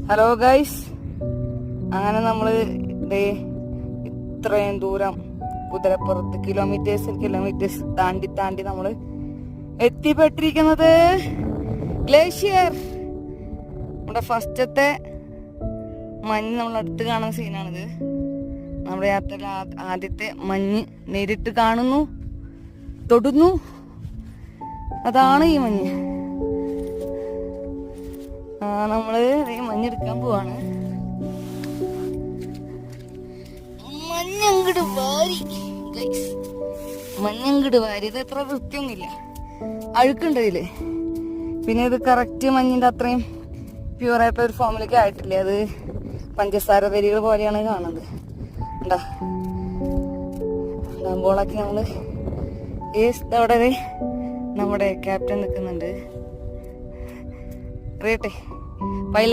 Hello guys, അങ്ങനെ നമ്മള് ഇത്രയും ദൂരം കുതിരപ്പുറത്ത് കിലോമീറ്റേഴ്സ് താണ്ടി നമ്മള് എത്തിപ്പെട്ടിരിക്കുന്നത് ഗ്ലേഷ്യർ. നമ്മുടെ ഫസ്റ്റത്തെ മഞ്ഞ് നമ്മൾ അടുത്ത് കാണുന്ന സീനാണിത്. നമ്മുടെ യാത്രയിൽ ആദ്യത്തെ മഞ്ഞ് നേരിട്ട് കാണുന്നു, തൊടുന്നു. അതാണ് ഈ മഞ്ഞ്. നമ്മള് മഞ്ഞെടുക്കാൻ പോവാണ്. മഞ്ഞങ്ങട് വാരി ഇത് എത്ര വൃത്തിയൊന്നുമില്ല, അഴുക്കുണ്ട് ഇതില്. പിന്നെ ഇത് കറക്റ്റ് മഞ്ഞിന്റെ അത്രയും പ്യൂറായിട്ടുള്ള ഒരു ഫോമിലേക്ക് ആയിട്ടില്ല. അത് പഞ്ചസാര തരികൾ പോലെയാണ് കാണുന്നത്. ഡാമ്പോളാക്കി നമ്മള് അവിടെ നമ്മുടെ ക്യാപ്റ്റൻ നിൽക്കുന്നുണ്ട്. അറിയട്ടെ, പൈലറ്റ്